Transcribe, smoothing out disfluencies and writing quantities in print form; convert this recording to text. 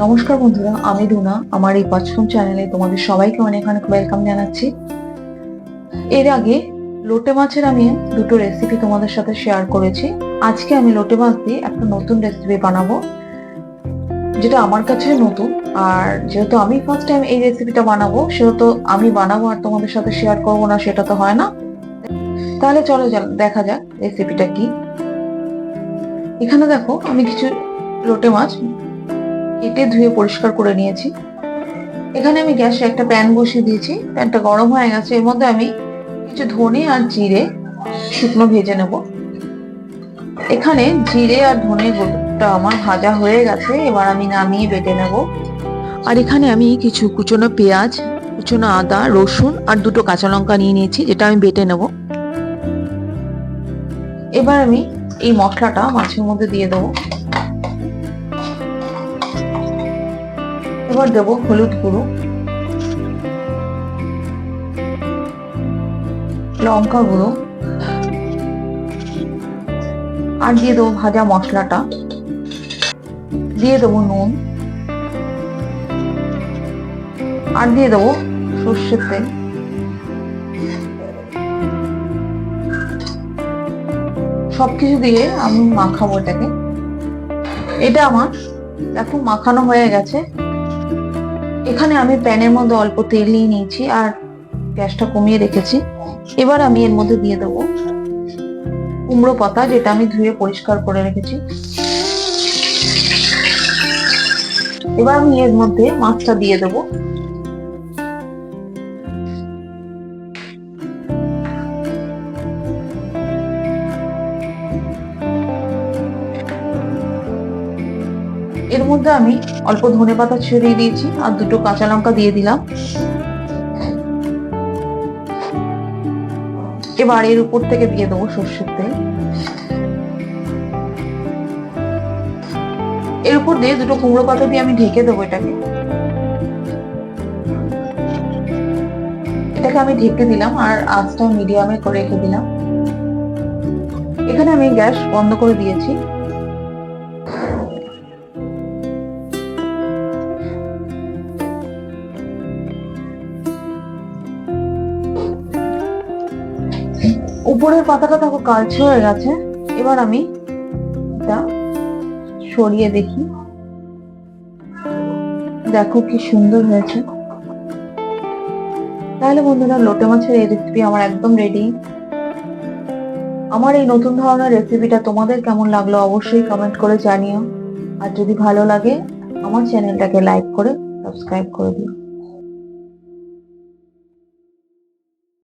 নমস্কার বন্ধুরা, আমি রুনা। আমার এই পাঁচফোড়ন চ্যানেলে তোমাদের সবাইকে অনেক অনেক ওয়েলকাম জানাচ্ছি। এর আগে লোটে মাছের আমি দুটো রেসিপি তোমাদের সাথে শেয়ার করেছি। আজকে আমি লোটে মাছ দিয়ে একটা নতুন রেসিপি বানাবো, যেটা আমার কাছে নতুন। আর যেহেতু আমি ফার্স্ট টাইম এই রেসিপিটা বানাবো, সেহেতু আমি বানাবো আর তোমাদের সাথে শেয়ার করবো না, সেটা তো হয় না। তাহলে চলো দেখা যাক রেসিপিটা কি। এখানে দেখো, আমি কিছু লোটে মাছ কেটে ধুয়ে পরিষ্কার করে নিয়েছি। এখানে আমি গ্যাসে একটা প্যান বসিয়ে দিয়েছি। প্যানটা গরম হয়ে গেছে। এর মধ্যে আমি কিছু ধনে আর জিরে শুকনো ভেজে নেব। এখানে জিরে আর ধনে গোটা আমার ভাজা হয়ে গেছে। এবার আমি নামিয়ে বেটে নেব। আর এখানে আমি কিছু কুচনো পেঁয়াজ, কুচনো আদা, রসুন আর দুটো কাঁচা লঙ্কা নিয়ে নিয়েছি, যেটা আমি বেটে নেব। এবার আমি এই মশলাটা মাছের মধ্যে দিয়ে দেবো। এবার দেবো হলুদ গুঁড়ো, লঙ্কা গুঁড়ো, আর দিয়ে দেবো ভাজা মশলাটা, দিয়ে দেবো নুন, আর দিয়ে দেবো সর্ষের তেল। সবকিছু দিয়ে আমি মাখাবো এটাকে। এটা আমার দেখো মাখানো হয়ে গেছে। এখানে আমি প্যানের মধ্যে অল্প তেল নিয়ে নিয়েছি আর গ্যাসটা কমিয়ে রেখেছি। এবার আমি এর মধ্যে দিয়ে দেবো কুমড়ো পাতা, যেটা আমি ধুয়ে পরিষ্কার করে রেখেছি। এবার আমি এর মধ্যে মাছটা দিয়ে দেবো। এর মধ্যে আমি অল্প ধনেপাতা ছড়িয়ে দিয়েছি আর দুটো কাঁচা লঙ্কা দিয়ে দিলাম। এবার এর উপর থেকে দিয়ে দেবো সর্ষের তেল। এর উপর দিয়ে দুটো কুমড়ো পাতা দিয়ে আমি ঢেকে দেবো এটাকে। আমি ঢেকে দিলাম আর আঁচটা মিডিয়ামে করে রেখে দিলাম। এখানে আমি গ্যাস বন্ধ করে দিয়েছি। উপরের পাতাটা দেখো কালচে হয়ে গেছে। এবার আমি এটা সরিয়ে দেখি, দেখো কি সুন্দর হয়েছে। তাহলে বন্ধুরা, লোটে মাছের এই রেসিপি আমার একদম রেডি। আমার এই নতুন ধরনের রেসিপিটা তোমাদের কেমন লাগলো অবশ্যই কমেন্ট করে জানিও। আর যদি ভালো লাগে, আমার চ্যানেলটাকে লাইক করে সাবস্ক্রাইব করে দিও।